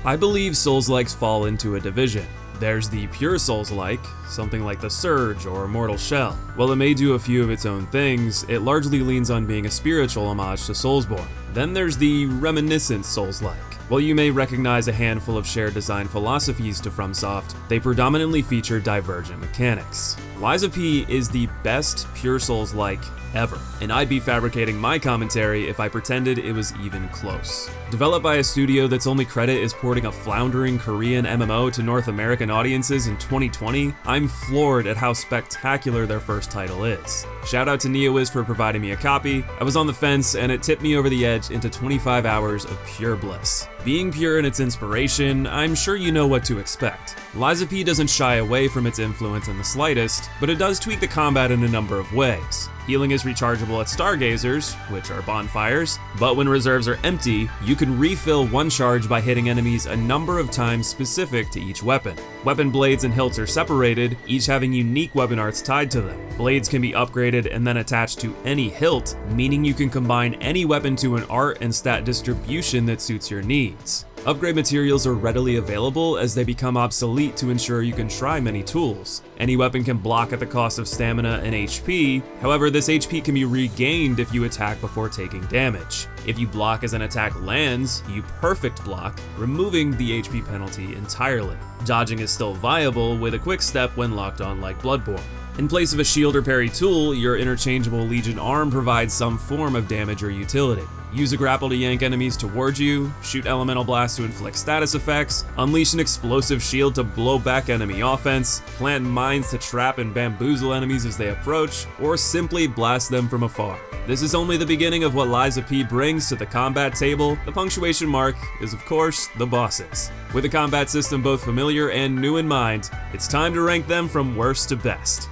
I believe Soulslikes fall into a division. There's the pure Soulslike, something like the Surge or Mortal Shell. While it may do a few of its own things, it largely leans on being a spiritual homage to Soulsborne. Then there's the reminiscent Soulslike. While you may recognize a handful of shared design philosophies to FromSoft, they predominantly feature divergent mechanics. Liza P is the best pure Souls-like ever, and I'd be fabricating my commentary if I pretended it was even close. Developed by a studio that's only credit is porting a floundering Korean MMO to North American audiences in 2020, I'm floored at how spectacular their first title is. Shout out to Neowiz for providing me a copy. I was on the fence and it tipped me over the edge into 25 hours of pure bliss. Being pure in its inspiration, I'm sure you know what to expect. Liza P doesn't shy away from its influence in the slightest, but it does tweak the combat in a number of ways. Healing is rechargeable at Stargazers, which are bonfires, but when reserves are empty, you can refill one charge by hitting enemies a number of times specific to each weapon. Weapon blades and hilts are separated, each having unique weapon arts tied to them. Blades can be upgraded and then attached to any hilt, meaning you can combine any weapon to an art and stat distribution that suits your needs. Upgrade materials are readily available as they become obsolete to ensure you can try many tools. Any weapon can block at the cost of stamina and HP, however this HP can be regained if you attack before taking damage. If you block as an attack lands, you perfect block, removing the HP penalty entirely. Dodging is still viable with a quick step when locked on like Bloodborne. In place of a shield or parry tool, your interchangeable Legion arm provides some form of damage or utility. Use a grapple to yank enemies towards you, shoot elemental blasts to inflict status effects, unleash an explosive shield to blow back enemy offense, plant mines to trap and bamboozle enemies as they approach, or simply blast them from afar. This is only the beginning of what Liza P brings to the combat table. The punctuation mark is of course the bosses. With the combat system both familiar and new in mind, it's time to rank them from worst to best.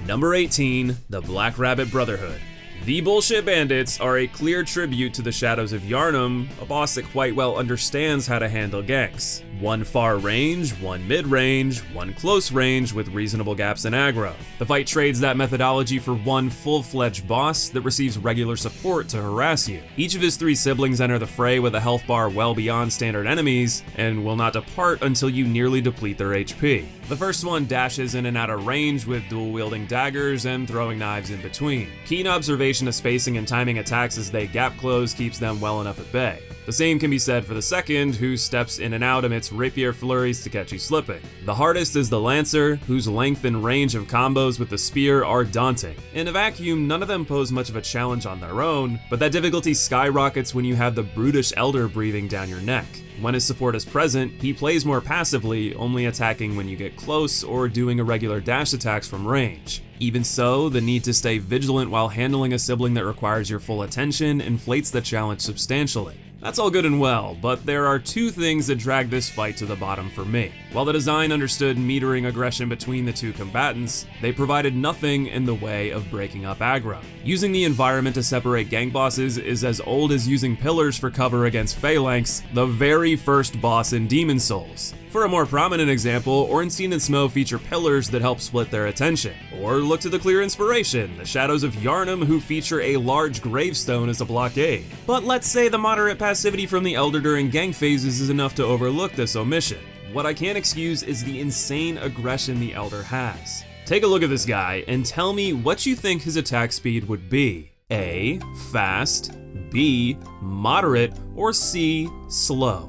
Number 18, the Black Rabbit Brotherhood. The Bullshit Bandits are a clear tribute to the Shadows of Yharnam, a boss that quite well understands how to handle ganks. One far range, one mid-range, one close range with reasonable gaps in aggro. The fight trades that methodology for one full-fledged boss that receives regular support to harass you. Each of his three siblings enter the fray with a health bar well beyond standard enemies, and will not depart until you nearly deplete their HP. The first one dashes in and out of range with dual-wielding daggers and throwing knives in between. Keen observation of spacing and timing attacks as they gap close keeps them well enough at bay. The same can be said for the second, who steps in and out amidst rapier flurries to catch you slipping. The hardest is the Lancer, whose length and range of combos with the spear are daunting. In a vacuum, none of them pose much of a challenge on their own, but that difficulty skyrockets when you have the brutish Elder breathing down your neck. When his support is present, he plays more passively, only attacking when you get close or doing irregular dash attacks from range. Even so, the need to stay vigilant while handling a sibling that requires your full attention inflates the challenge substantially. That's all good and well, but there are two things that drag this fight to the bottom for me. While the design understood metering aggression between the two combatants, they provided nothing in the way of breaking up aggro. Using the environment to separate gang bosses is as old as using pillars for cover against Phalanx, the very first boss in Demon Souls. For a more prominent example, Ornstein and Smo feature pillars that help split their attention. Or look to the clear inspiration, the Shadows of Yharnam, who feature a large gravestone as a blockade. But let's say the moderate passivity from the Elder during gang phases is enough to overlook this omission. What I can't excuse is the insane aggression the Elder has. Take a look at this guy and tell me what you think his attack speed would be. A, fast, B, moderate, or C, slow.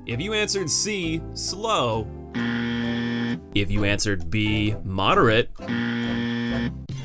If you answered C, slow. If you answered B, moderate.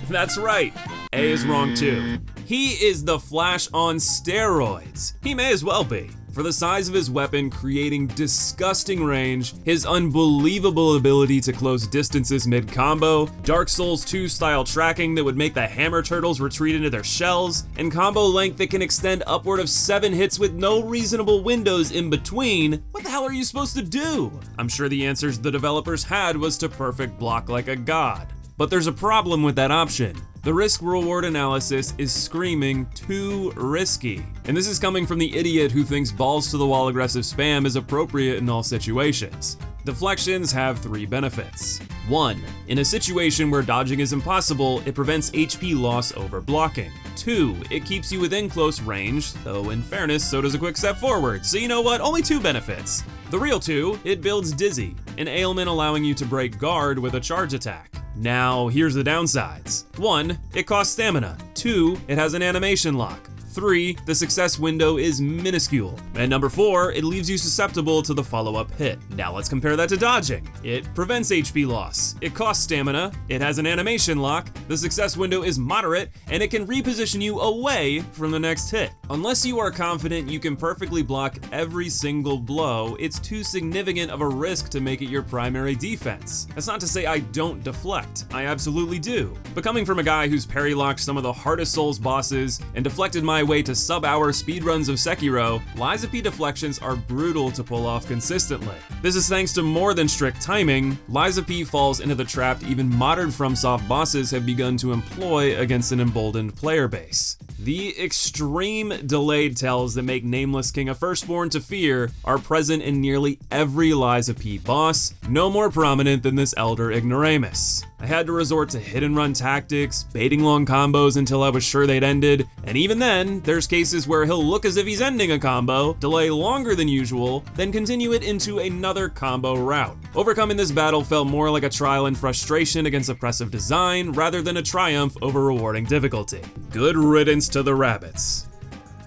That's right, A is wrong too. He is the Flash on steroids. He may as well be. For the size of his weapon, creating disgusting range, his unbelievable ability to close distances mid-combo, Dark Souls 2 style tracking that would make the hammer turtles retreat into their shells, and combo length that can extend upward of 7 hits with no reasonable windows in between, what the hell are you supposed to do? I'm sure the answers the developers had was to perfect block like a god. But there's a problem with that option. The risk-reward analysis is screaming too risky. And this is coming from the idiot who thinks balls-to-the-wall aggressive spam is appropriate in all situations. Deflections have 3 benefits. 1. In a situation where dodging is impossible, it prevents HP loss over blocking. 2. It keeps you within close range, though in fairness, so does a quick step forward, so you know what, only 2 benefits. The real 2, it builds Dizzy, an ailment allowing you to break guard with a charge attack. Now, here's the downsides. 1. It costs stamina. 2. It has an animation lock. 3. The success window is minuscule. And number 4, it leaves you susceptible to the follow-up hit. Now let's compare that to dodging. It prevents HP loss. It costs stamina. It has an animation lock. The success window is moderate, and it can reposition you away from the next hit. Unless you are confident you can perfectly block every single blow, it's too significant of a risk to make it your primary defense. That's not to say I don't deflect. I absolutely do. But coming from a guy who's parry-locked some of the hardest Souls bosses and deflected my way to sub-hour speedruns of Sekiro, Laxasia deflections are brutal to pull off consistently. This is thanks to more than strict timing. Laxasia falls into the trap even modern FromSoft bosses have begun to employ against an emboldened player base. The extreme delayed tells that make Nameless King of Firstborn to fear are present in nearly every Laxasia boss, no more prominent than this Elder Ignoramus. I had to resort to hit-and-run tactics, baiting long combos until I was sure they'd ended, and even then, there's cases where he'll look as if he's ending a combo, delay longer than usual, then continue it into another combo route. Overcoming this battle felt more like a trial in frustration against oppressive design rather than a triumph over rewarding difficulty. Good riddance to the rabbits.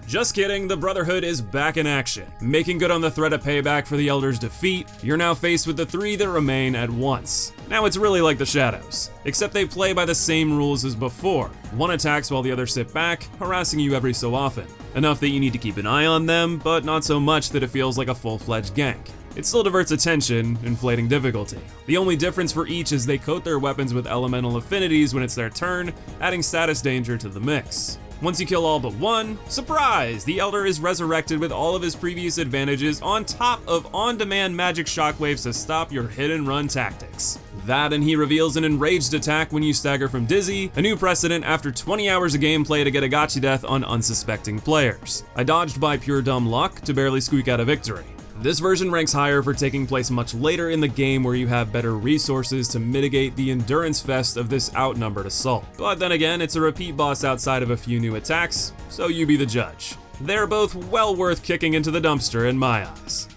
Just kidding, the Brotherhood is back in action. Making good on the threat of payback for the Elder's defeat, you're now faced with the 3 that remain at once. Now it's really like the Shadows, except they play by the same rules as before. One attacks while the others sit back, harassing you every so often. Enough that you need to keep an eye on them, but not so much that it feels like a full-fledged gank. It still diverts attention, inflating difficulty. The only difference for each is they coat their weapons with elemental affinities when it's their turn, adding status danger to the mix. Once you kill all but one, surprise! The Elder is resurrected with all of his previous advantages on top of on-demand magic shockwaves to stop your hit-and-run tactics. That, and he reveals an enraged attack when you stagger from Dizzy, a new precedent after 20 hours of gameplay to get a gotcha death on unsuspecting players. I dodged by pure dumb luck to barely squeak out a victory. This version ranks higher for taking place much later in the game where you have better resources to mitigate the endurance fest of this outnumbered assault. But then again, it's a repeat boss outside of a few new attacks, so you be the judge. They're both well worth kicking into the dumpster in my eyes.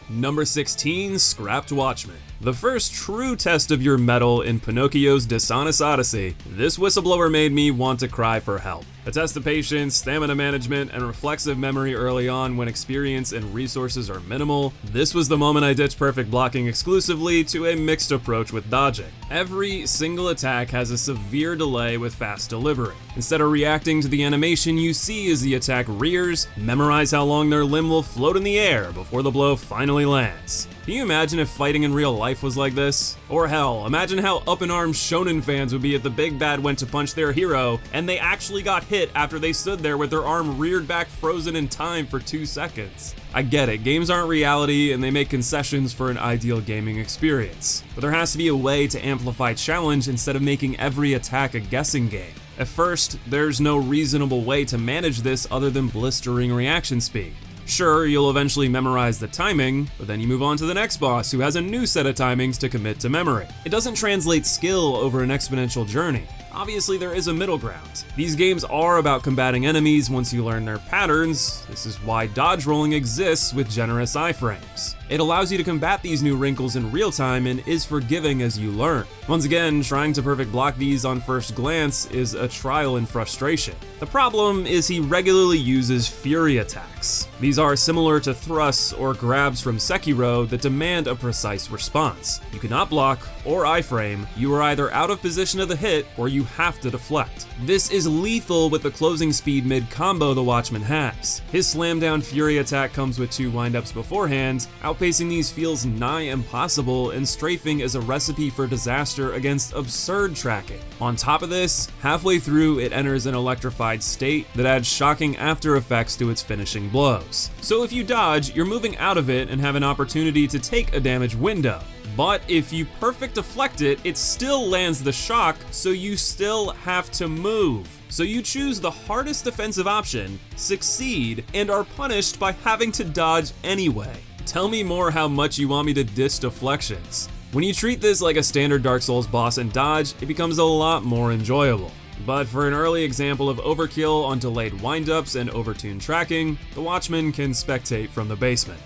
Number 16, Scrapped Watchman. The first true test of your mettle in Pinocchio's Dishonest Odyssey, this whistleblower made me want to cry for help. A test of patience, stamina management, and reflexive memory early on when experience and resources are minimal, this was the moment I ditched perfect blocking exclusively to a mixed approach with dodging. Every single attack has a severe delay with fast delivery. Instead of reacting to the animation you see as the attack rears, memorize how long their limb will float in the air before the blow finally lands. Can you imagine if fighting in real life was like this? Or hell, imagine how up-in-arms shonen fans would be if the big bad went to punch their hero and they actually got hit after they stood there with their arm reared back frozen in time for 2 seconds. I get it, games aren't reality and they make concessions for an ideal gaming experience. But there has to be a way to amplify challenge instead of making every attack a guessing game. At first, there's no reasonable way to manage this other than blistering reaction speed. Sure, you'll eventually memorize the timing, but then you move on to the next boss who has a new set of timings to commit to memory. It doesn't translate skill over an exponential journey. Obviously, there is a middle ground. These games are about combating enemies once you learn their patterns. This is why dodge rolling exists with generous iframes. It allows you to combat these new wrinkles in real time and is forgiving as you learn. Once again, trying to perfect block these on first glance is a trial in frustration. The problem is he regularly uses fury attacks. These are similar to thrusts or grabs from Sekiro that demand a precise response. You cannot block or iframe, you are either out of position of the hit or you have to deflect. This is lethal with the closing speed mid-combo the Watchman has. His slam down fury attack comes with 2 windups beforehand, outpacing these feels nigh impossible, and strafing is a recipe for disaster against absurd tracking. On top of this, halfway through it enters an electrified state that adds shocking after effects to its finishing blows. So if you dodge, you're moving out of it and have an opportunity to take a damage window. But if you perfect deflect it, it still lands the shock, so you still have to move. So you choose the hardest defensive option, succeed, and are punished by having to dodge anyway. Tell me more how much you want me to ditch deflections. When you treat this like a standard Dark Souls boss and dodge, it becomes a lot more enjoyable. But for an early example of overkill on delayed windups and overtuned tracking, the Watchman can spectate from the basement.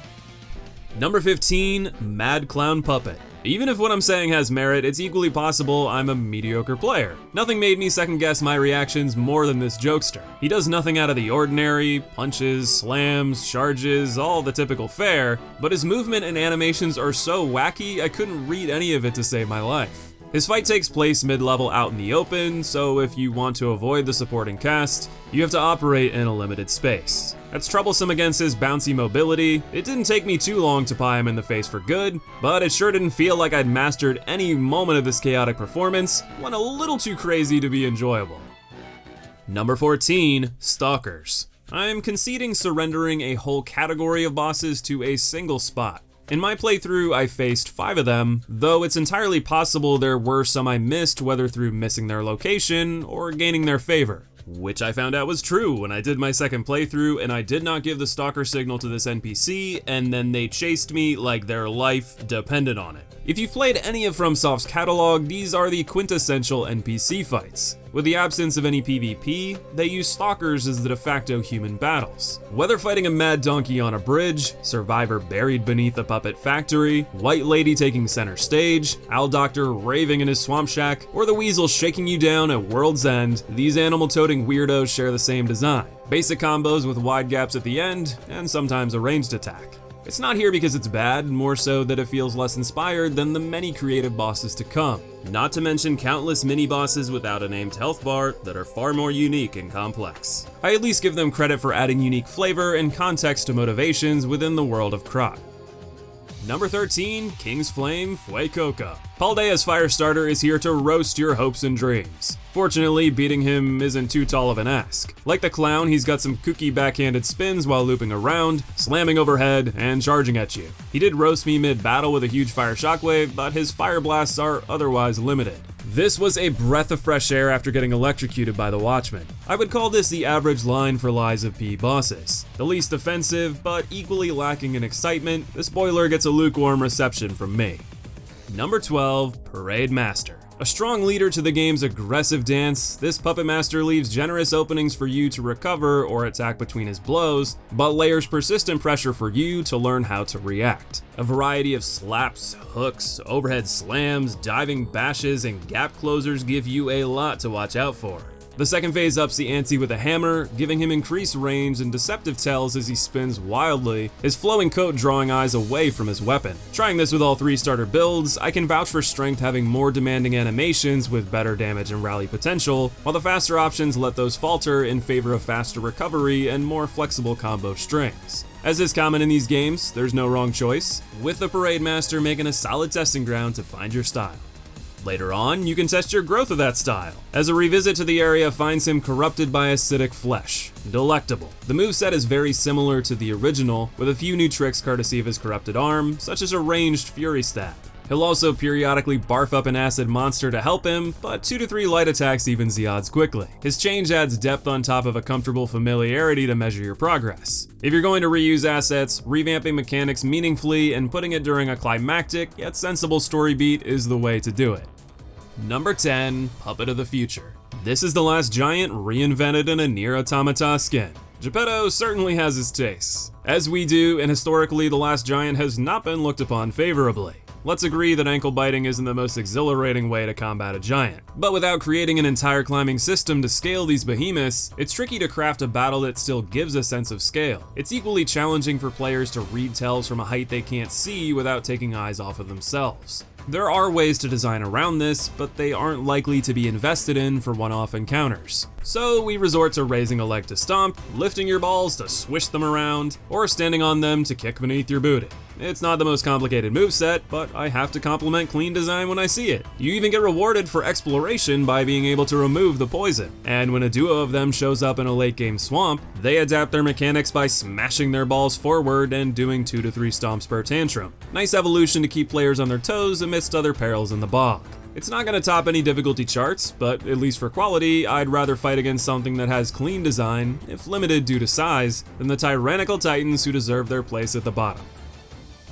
Number 15, Mad Clown Puppet. Even if what I'm saying has merit, it's equally possible I'm a mediocre player. Nothing made me second guess my reactions more than this jokester. He does nothing out of the ordinary, punches, slams, charges, all the typical fare, but his movement and animations are so wacky I couldn't read any of it to save my life. His fight takes place mid-level out in the open, so if you want to avoid the supporting cast, you have to operate in a limited space. That's troublesome against his bouncy mobility. It didn't take me too long to pie him in the face for good, but it sure didn't feel like I'd mastered any moment of this chaotic performance, went a little too crazy to be enjoyable. Number 14, Stalkers. I'm conceding surrendering a whole category of bosses to a single spot. In my playthrough, I faced 5 of them, though it's entirely possible there were some I missed, whether through missing their location or gaining their favor. Which I found out was true when I did my second playthrough and I did not give the stalker signal to this NPC, and then they chased me like their life depended on it. If you've played any of FromSoft's catalog, these are the quintessential NPC fights. With the absence of any PvP, they use stalkers as the de facto human battles. Whether fighting a mad donkey on a bridge, survivor buried beneath a puppet factory, white lady taking center stage, owl doctor raving in his swamp shack, or the weasel shaking you down at World's End, these animal-toting weirdos share the same design. Basic combos with wide gaps at the end, and sometimes a ranged attack. It's not here because it's bad, more so that it feels less inspired than the many creative bosses to come. Not to mention countless mini-bosses without a named health bar that are far more unique and complex. I at least give them credit for adding unique flavor and context to motivations within the world of Krot. Number 13, King's Flame Fuoco. Paldea's Firestarter is here to roast your hopes and dreams. Fortunately, beating him isn't too tall of an ask. Like the clown, he's got some kooky backhanded spins while looping around, slamming overhead, and charging at you. He did roast me mid-battle with a huge fire shockwave, but his fire blasts are otherwise limited. This was a breath of fresh air after getting electrocuted by the Watchman. I would call this the average line for Lies of P bosses. The least offensive, but equally lacking in excitement, the spoiler gets a lukewarm reception from me. Number 12, Parade Master. A strong leader to the game's aggressive dance, this Puppet Master leaves generous openings for you to recover or attack between his blows, but layers persistent pressure for you to learn how to react. A variety of slaps, hooks, overhead slams, diving bashes, and gap closers give you a lot to watch out for. The second phase ups the ante with a hammer, giving him increased range and deceptive tells as he spins wildly, his flowing coat drawing eyes away from his weapon. Trying this with all 3 starter builds, I can vouch for strength having more demanding animations with better damage and rally potential, while the faster options let those falter in favor of faster recovery and more flexible combo strings. As is common in these games, there's no wrong choice, with the Parade Master making a solid testing ground to find your style. Later on, you can test your growth of that style, as a revisit to the area finds him corrupted by acidic flesh. Delectable. The moveset is very similar to the original, with a few new tricks courtesy of his corrupted arm, such as a ranged Fury Stab. He'll also periodically barf up an acid monster to help him, but 2 to 3 light attacks evens the odds quickly. His change adds depth on top of a comfortable familiarity to measure your progress. If you're going to reuse assets, revamping mechanics meaningfully and putting it during a climactic yet sensible story beat is the way to do it. Number 10, Puppet of the Future. This is the last giant reinvented in a Nier Automata skin. Geppetto certainly has his tastes. As we do, and historically the last giant has not been looked upon favorably. Let's agree that ankle biting isn't the most exhilarating way to combat a giant. But without creating an entire climbing system to scale these behemoths, it's tricky to craft a battle that still gives a sense of scale. It's equally challenging for players to read tells from a height they can't see without taking eyes off of themselves. There are ways to design around this, but they aren't likely to be invested in for one-off encounters. So we resort to raising a leg to stomp, lifting your balls to swish them around, or standing on them to kick beneath your booty. It's not the most complicated moveset, but I have to compliment clean design when I see it. You even get rewarded for exploration by being able to remove the poison. And when a duo of them shows up in a late game swamp, they adapt their mechanics by smashing their balls forward and doing 2 to 3 stomps per tantrum. Nice evolution to keep players on their toes amidst other perils in the bog. It's not going to top any difficulty charts, but at least for quality, I'd rather fight against something that has clean design, if limited due to size, than the tyrannical titans who deserve their place at the bottom.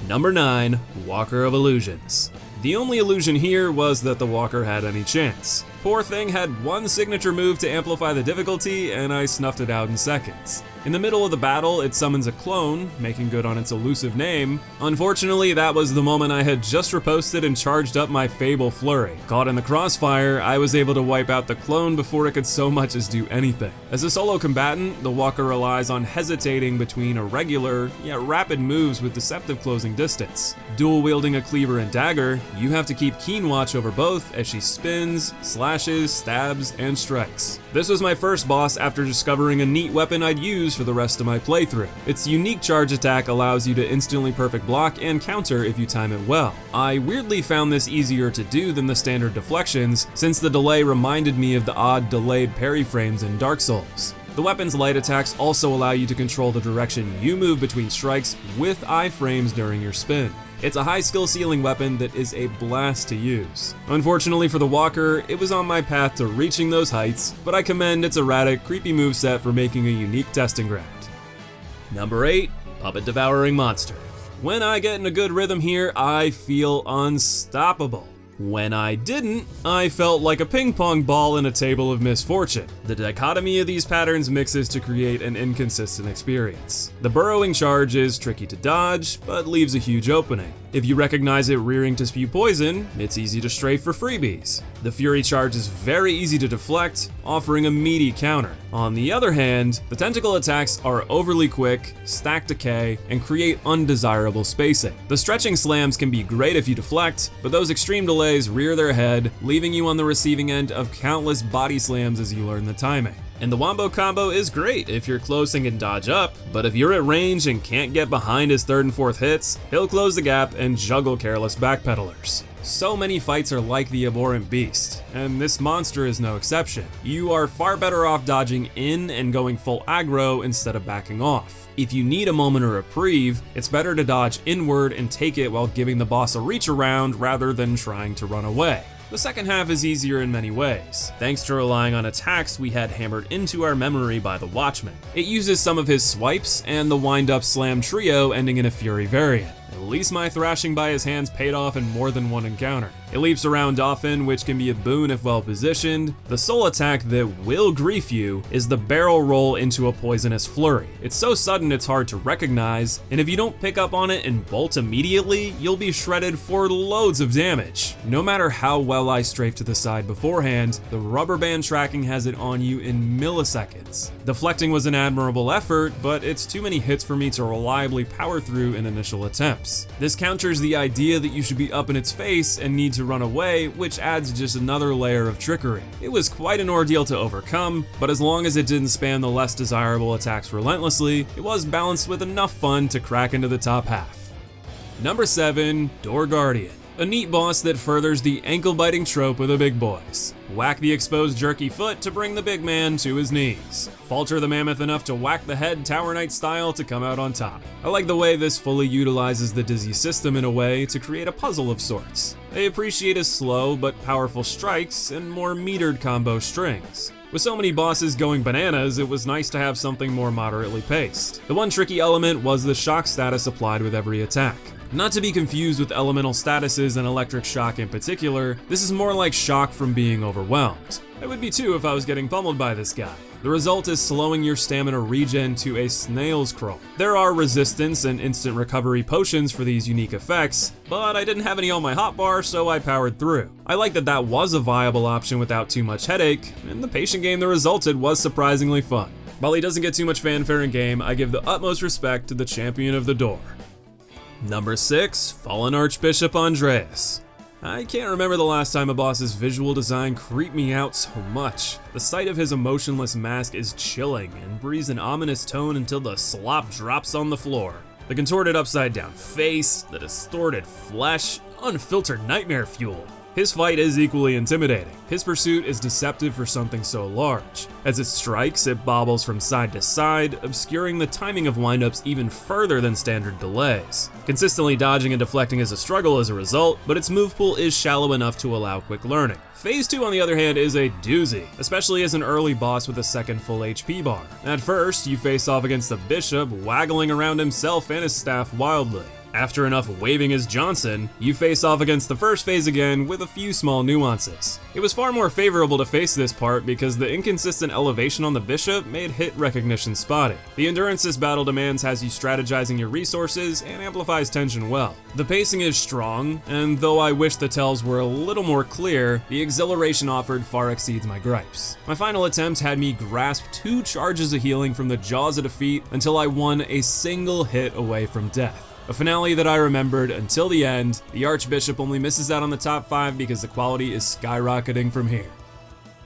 Number 9, Walker of Illusions. The only illusion here was that the walker had any chance. Poor thing had one signature move to amplify the difficulty, and I snuffed it out in seconds. In the middle of the battle, it summons a clone, making good on its elusive name. Unfortunately, that was the moment I had just riposted and charged up my Fable Flurry. Caught in the crossfire, I was able to wipe out the clone before it could so much as do anything. As a solo combatant, the walker relies on hesitating between irregular, yet rapid moves with deceptive closing distance. Dual wielding a cleaver and dagger, you have to keep keen watch over both as she spins, slashes, stabs, and strikes. This was my first boss after discovering a neat weapon I'd use for the rest of my playthrough. Its unique charge attack allows you to instantly perfect block and counter if you time it well. I weirdly found this easier to do than the standard deflections, since the delay reminded me of the odd delayed parry frames in Dark Souls. The weapon's light attacks also allow you to control the direction you move between strikes with iframes during your spin. It's a high skill ceiling weapon that is a blast to use. Unfortunately for the walker, it was on my path to reaching those heights, but I commend its erratic, creepy moveset for making a unique testing ground. Number 8, Puppet-Devouring Monster. When I get in a good rhythm here, I feel unstoppable. When I didn't, I felt like a ping pong ball in a table of misfortune. The dichotomy of these patterns mixes to create an inconsistent experience. The burrowing charge is tricky to dodge, but leaves a huge opening. If you recognize it rearing to spew poison, it's easy to strafe for freebies. The fury charge is very easy to deflect, offering a meaty counter. On the other hand, the tentacle attacks are overly quick, stack decay, and create undesirable spacing. The stretching slams can be great if you deflect, but those extreme delays rear their head, leaving you on the receiving end of countless body slams as you learn the timing. And the wombo combo is great if you're close and can dodge up, but if you're at range and can't get behind his third and fourth hits, he'll close the gap and juggle careless backpedalers. So many fights are like the abhorrent beast, and this monster is no exception. You are far better off dodging in and going full aggro instead of backing off. If you need a moment of reprieve, it's better to dodge inward and take it while giving the boss a reach around rather than trying to run away. The second half is easier in many ways, thanks to relying on attacks we had hammered into our memory by the Watchman. It uses some of his swipes and the wind-up slam trio ending in a fury variant. At least my thrashing by his hands paid off in more than one encounter. It leaps around often, which can be a boon if well positioned. The sole attack that will grief you is the barrel roll into a poisonous flurry. It's so sudden it's hard to recognize, and if you don't pick up on it and bolt immediately, you'll be shredded for loads of damage. No matter how well I strafe to the side beforehand, the rubber band tracking has it on you in milliseconds. Deflecting was an admirable effort, but it's too many hits for me to reliably power through in initial attempts. This counters the idea that you should be up in its face and need to run away, which adds just another layer of trickery. It was quite an ordeal to overcome, but as long as it didn't spam the less desirable attacks relentlessly, it was balanced with enough fun to crack into the top half. Number 7, Door Guardian. A neat boss that furthers the ankle-biting trope of the big boys. Whack the exposed jerky foot to bring the big man to his knees. Falter the mammoth enough to whack the head Tower Knight style to come out on top. I like the way this fully utilizes the dizzy system in a way to create a puzzle of sorts. I appreciate his slow but powerful strikes and more metered combo strings. With so many bosses going bananas, it was nice to have something more moderately paced. The one tricky element was the shock status applied with every attack. Not to be confused with elemental statuses and electric shock in particular, this is more like shock from being overwhelmed. I would be too if I was getting pummeled by this guy. The result is slowing your stamina regen to a snail's crawl. There are resistance and instant recovery potions for these unique effects, but I didn't have any on my hotbar, so I powered through. I like that that was a viable option without too much headache, and the patient game that resulted was surprisingly fun. While he doesn't get too much fanfare in game, I give the utmost respect to the champion of the door. Number 6, Fallen Archbishop Andreus. I can't remember the last time a boss's visual design creeped me out so much. The sight of his emotionless mask is chilling and breathes an ominous tone until the slop drops on the floor. The contorted upside down face, the distorted flesh, unfiltered nightmare fuel. His fight is equally intimidating. His pursuit is deceptive for something so large. As it strikes, it bobbles from side to side, obscuring the timing of windups even further than standard delays. Consistently dodging and deflecting is a struggle as a result, but its move pool is shallow enough to allow quick learning. Phase 2 on the other hand is a doozy, especially as an early boss with a second full HP bar. At first, you face off against the bishop, waggling around himself and his staff wildly. After enough waving his Johnson, you face off against the first phase again with a few small nuances. It was far more favorable to face this part because the inconsistent elevation on the bishop made hit recognition spotty. The endurance this battle demands has you strategizing your resources and amplifies tension well. The pacing is strong, and though I wish the tells were a little more clear, the exhilaration offered far exceeds my gripes. My final attempt had me grasp 2 charges of healing from the jaws of defeat until I won a single hit away from death. A finale that I remembered until the end. The Archbishop only misses out on the top 5 because the quality is skyrocketing from here.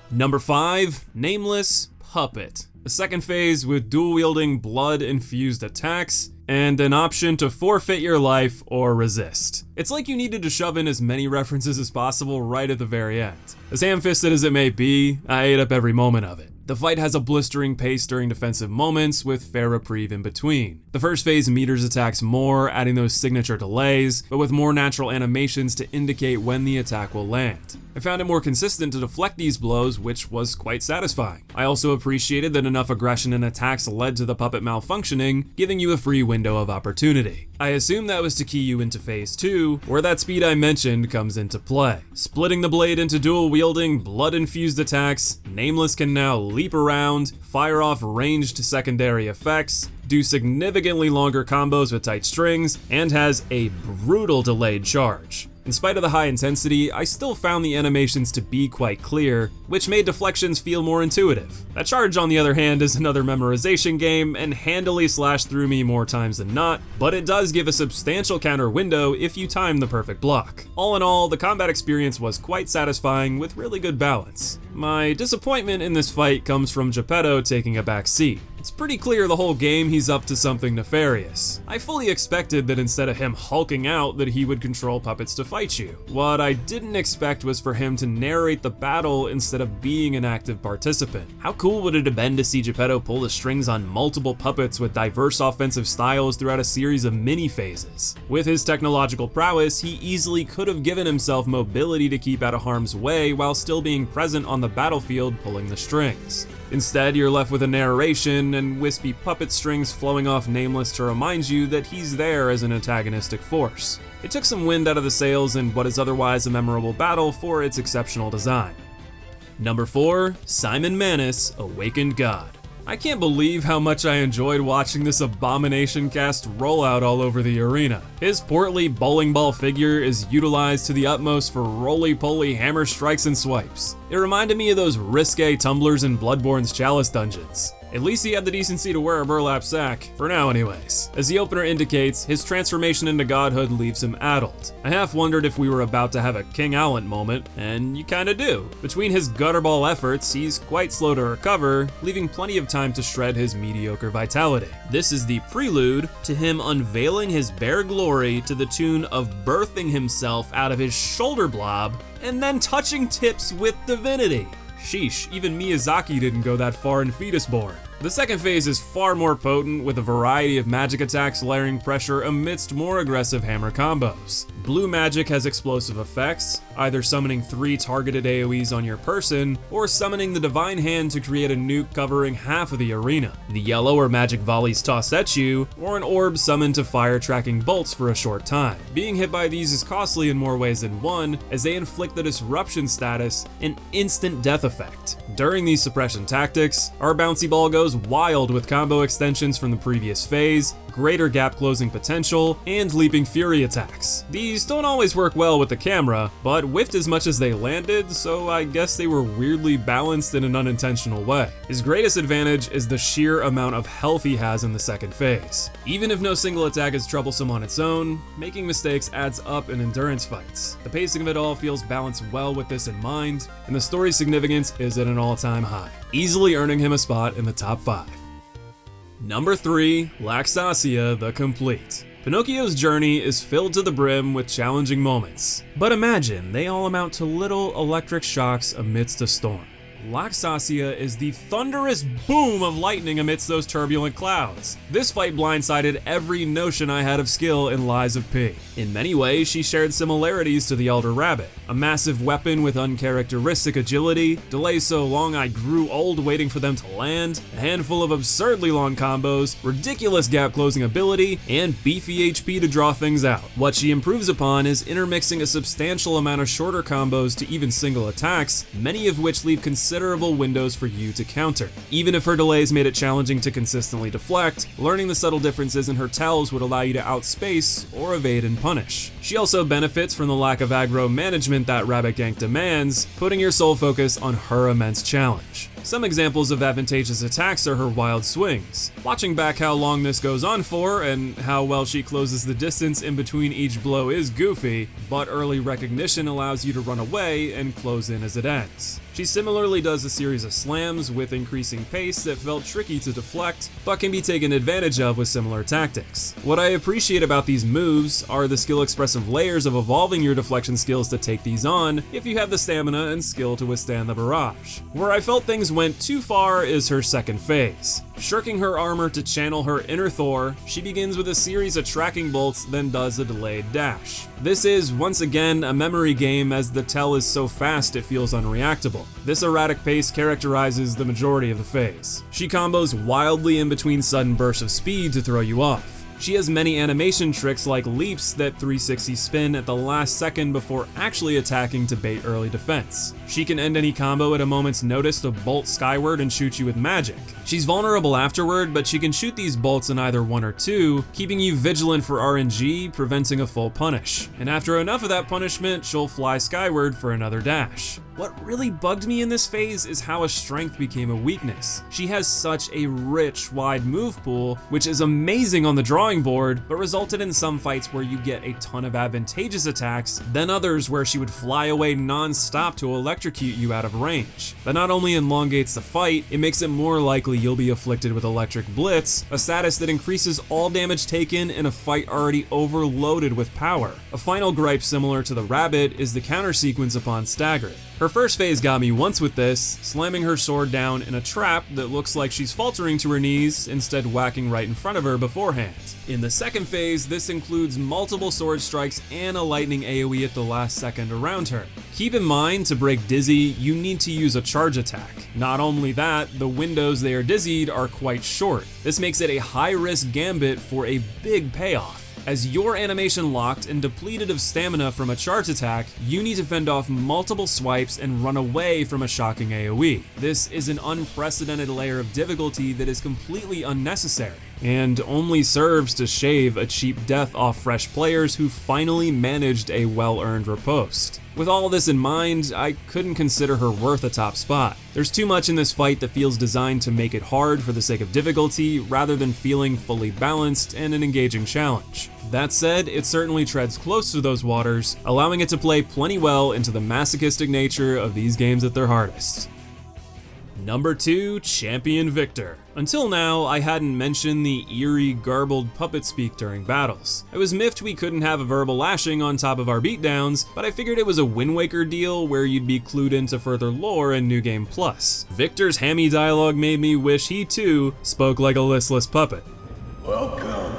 Number 5, Nameless Puppet. A second phase with dual-wielding blood-infused attacks, and an option to forfeit your life or resist. It's like you needed to shove in as many references as possible right at the very end. As ham-fisted as it may be, I ate up every moment of it. The fight has a blistering pace during defensive moments, with fair reprieve in between. The first phase meters attacks more, adding those signature delays, but with more natural animations to indicate when the attack will land. I found it more consistent to deflect these blows, which was quite satisfying. I also appreciated that enough aggression in attacks led to the puppet malfunctioning, giving you a free window of opportunity. I assume that was to key you into phase 2, where that speed I mentioned comes into play. Splitting the blade into dual-wielding, blood-infused attacks, Nameless can now leap around, fire off ranged secondary effects, do significantly longer combos with tight strings, and has a brutal delayed charge. In spite of the high intensity, I still found the animations to be quite clear, which made deflections feel more intuitive. That charge, on the other hand, is another memorization game and handily slashed through me more times than not, but it does give a substantial counter window if you time the perfect block. All in all, the combat experience was quite satisfying with really good balance. My disappointment in this fight comes from Geppetto taking a back seat. It's pretty clear the whole game he's up to something nefarious. I fully expected that instead of him hulking out that he would control puppets to fight you. What I didn't expect was for him to narrate the battle instead of being an active participant. How cool would it have been to see Geppetto pull the strings on multiple puppets with diverse offensive styles throughout a series of mini phases? With his technological prowess, he easily could have given himself mobility to keep out of harm's way while still being present on the battlefield pulling the strings. Instead, you're left with a narration and wispy puppet strings flowing off Nameless to remind you that he's there as an antagonistic force. It took some wind out of the sails in what is otherwise a memorable battle for its exceptional design. Number 4, Simon Manus, Awakened God. I can't believe how much I enjoyed watching this abomination cast roll out all over the arena. His portly bowling ball figure is utilized to the utmost for roly-poly hammer strikes and swipes. It reminded me of those risque tumblers in Bloodborne's Chalice dungeons. At least he had the decency to wear a burlap sack, for now anyways. As the opener indicates, his transformation into godhood leaves him addled. I half wondered if we were about to have a King Allen moment, and you kinda do. Between his gutterball efforts, he's quite slow to recover, leaving plenty of time to shred his mediocre vitality. This is the prelude to him unveiling his bare glory to the tune of birthing himself out of his shoulder blob, and then touching tips with divinity. Sheesh, even Miyazaki didn't go that far in Fetusborn. The second phase is far more potent, with a variety of magic attacks layering pressure amidst more aggressive hammer combos. Blue magic has explosive effects, either summoning 3 targeted AoEs on your person, or summoning the Divine Hand to create a nuke covering half of the arena. The yellow are magic volleys tossed at you, or an orb summoned to fire tracking bolts for a short time. Being hit by these is costly in more ways than one, as they inflict the disruption status, an instant death effect. During these suppression tactics, our bouncy ball goes wild with combo extensions from the previous phase, greater gap closing potential, and leaping fury attacks. These don't always work well with the camera, but whiffed as much as they landed, so I guess they were weirdly balanced in an unintentional way. His greatest advantage is the sheer amount of health he has in the second phase. Even if no single attack is troublesome on its own, making mistakes adds up in endurance fights. The pacing of it all feels balanced well with this in mind, and the story's significance is at an all-time high, easily earning him a spot in the top 5. Number 3, Laxasia the Complete. Pinocchio's journey is filled to the brim with challenging moments, but imagine they all amount to little electric shocks amidst a storm. Laxasia is the thunderous boom of lightning amidst those turbulent clouds. This fight blindsided every notion I had of skill in Lies of P. In many ways, she shared similarities to the Elder Rabbit. A massive weapon with uncharacteristic agility, delays so long I grew old waiting for them to land, a handful of absurdly long combos, ridiculous gap closing ability, and beefy HP to draw things out. What she improves upon is intermixing a substantial amount of shorter combos to even single attacks, many of which leave considerable windows for you to counter. Even if her delays made it challenging to consistently deflect, learning the subtle differences in her tells would allow you to outspace or evade and punish. She also benefits from the lack of aggro management that Rabbit Gank demands, putting your sole focus on her immense challenge. Some examples of advantageous attacks are her wild swings. Watching back how long this goes on for and how well she closes the distance in between each blow is goofy, but early recognition allows you to run away and close in as it ends. She similarly does a series of slams with increasing pace that felt tricky to deflect, but can be taken advantage of with similar tactics. What I appreciate about these moves are the skill-expressive layers of evolving your deflection skills to take these on if you have the stamina and skill to withstand the barrage. Where I felt things went too far is her second phase. Shirking her armor to channel her inner Thor, she begins with a series of tracking bolts, then does a delayed dash. This is, once again, a memory game as the tell is so fast it feels unreactable. This erratic pace characterizes the majority of the phase. She combos wildly in between sudden bursts of speed to throw you off. She has many animation tricks like leaps that 360 spin at the last second before actually attacking to bait early defense. She can end any combo at a moment's notice to bolt skyward and shoot you with magic. She's vulnerable afterward, but she can shoot these bolts in either 1 or 2, keeping you vigilant for RNG, preventing a full punish. And after enough of that punishment, she'll fly skyward for another dash. What really bugged me in this phase is how a strength became a weakness. She has such a rich, wide move pool, which is amazing on the drawing board, but resulted in some fights where you get a ton of advantageous attacks, then others where she would fly away non-stop to electrocute you out of range. That not only elongates the fight, it makes it more likely you'll be afflicted with Electric Blitz, a status that increases all damage taken in a fight already overloaded with power. A final gripe similar to the Rabbit is the counter sequence upon stagger. Her first phase got me once with this, slamming her sword down in a trap that looks like she's faltering to her knees, instead whacking right in front of her beforehand. In the second phase, this includes multiple sword strikes and a lightning AoE at the last second around her. Keep in mind, to break dizzy, you need to use a charge attack. Not only that, the windows they are dizzied are quite short. This makes it a high-risk gambit for a big payoff. As you're animation locked and depleted of stamina from a charge attack, you need to fend off multiple swipes and run away from a shocking AoE. This is an unprecedented layer of difficulty that is completely unnecessary, and only serves to shave a cheap death off fresh players who finally managed a well-earned riposte. With all this in mind, I couldn't consider her worth a top spot. There's too much in this fight that feels designed to make it hard for the sake of difficulty, rather than feeling fully balanced and an engaging challenge. That said, it certainly treads close to those waters, allowing it to play plenty well into the masochistic nature of these games at their hardest. Number 2, Champion Victor. Until now, I hadn't mentioned the eerie, garbled puppet speak during battles. I was miffed we couldn't have a verbal lashing on top of our beatdowns, but I figured it was a Wind Waker deal where you'd be clued into further lore in New Game Plus. Victor's hammy dialogue made me wish he too spoke like a listless puppet. Welcome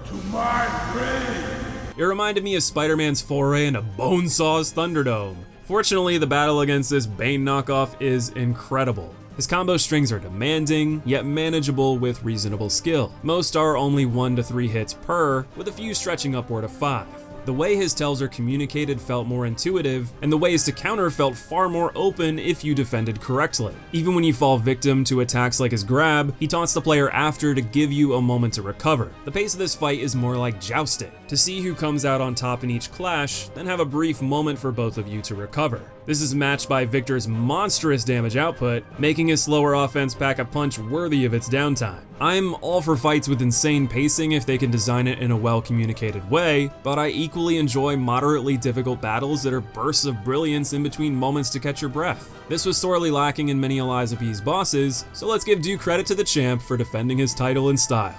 to my brain. It reminded me of Spider-Man's foray into Bonesaw's Thunderdome. Fortunately, the battle against this Bane knockoff is incredible. His combo strings are demanding, yet manageable with reasonable skill. Most are only 1 to 3 hits per, with a few stretching upward of 5. The way his tells are communicated felt more intuitive, and the ways to counter felt far more open if you defended correctly. Even when you fall victim to attacks like his grab, he taunts the player after to give you a moment to recover. The pace of this fight is more like jousting, to see who comes out on top in each clash, then have a brief moment for both of you to recover. This is matched by Victor's monstrous damage output, making his slower offense pack a punch worthy of its downtime. I'm all for fights with insane pacing if they can design it in a well-communicated way, but I equally enjoy moderately difficult battles that are bursts of brilliance in between moments to catch your breath. This was sorely lacking in many Eliza P's bosses, so let's give due credit to the champ for defending his title in style.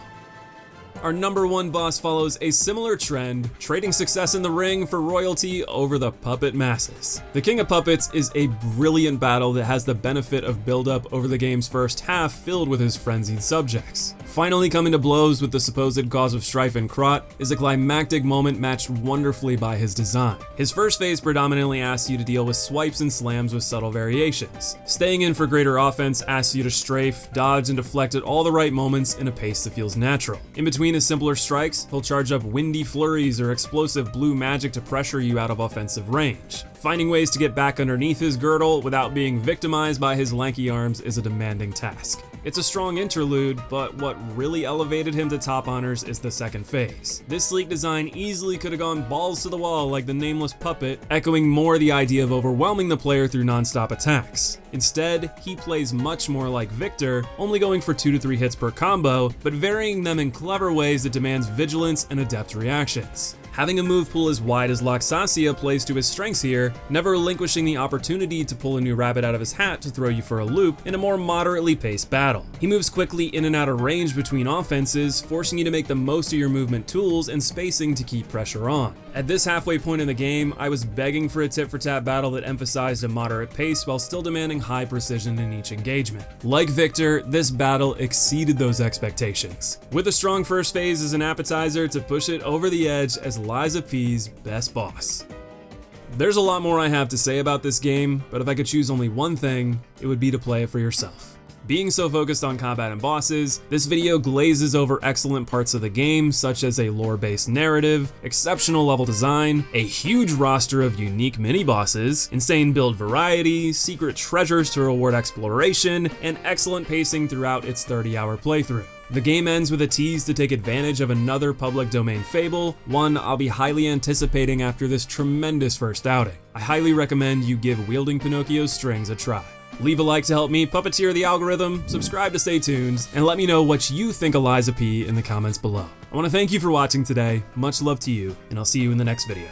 Our number 1 boss follows a similar trend, trading success in the ring for royalty over the puppet masses. The King of Puppets is a brilliant battle that has the benefit of build-up over the game's first half filled with his frenzied subjects. Finally coming to blows with the supposed cause of strife in Krot is a climactic moment matched wonderfully by his design. His first phase predominantly asks you to deal with swipes and slams with subtle variations. Staying in for greater offense asks you to strafe, dodge, and deflect at all the right moments in a pace that feels natural. In between his simpler strikes, he'll charge up windy flurries or explosive blue magic to pressure you out of offensive range. Finding ways to get back underneath his girdle without being victimized by his lanky arms is a demanding task. It's a strong interlude, but what really elevated him to top honors is the second phase. This sleek design easily could have gone balls to the wall like the Nameless Puppet, echoing more the idea of overwhelming the player through non-stop attacks. Instead, he plays much more like Victor, only going for 2 to 3 hits per combo, but varying them in clever ways that demands vigilance and adept reactions. Having a move pool as wide as Laxasia plays to his strengths here, never relinquishing the opportunity to pull a new rabbit out of his hat to throw you for a loop in a more moderately paced battle. He moves quickly in and out of range between offenses, forcing you to make the most of your movement tools and spacing to keep pressure on. At this halfway point in the game, I was begging for a tit-for-tat battle that emphasized a moderate pace while still demanding high precision in each engagement. Like Victor, this battle exceeded those expectations, with a strong first phase as an appetizer to push it over the edge as Liza P's best boss. There's a lot more I have to say about this game, but if I could choose only one thing, it would be to play it for yourself. Being so focused on combat and bosses, this video glazes over excellent parts of the game, such as a lore-based narrative, exceptional level design, a huge roster of unique mini-bosses, insane build variety, secret treasures to reward exploration, and excellent pacing throughout its 30-hour playthrough. The game ends with a tease to take advantage of another public domain fable, one I'll be highly anticipating after this tremendous first outing. I highly recommend you give Wielding Pinocchio's Strings a try. Leave a like to help me puppeteer the algorithm, subscribe to stay tuned, and let me know what you think of Liza P in the comments below. I want to thank you for watching today, much love to you, and I'll see you in the next video.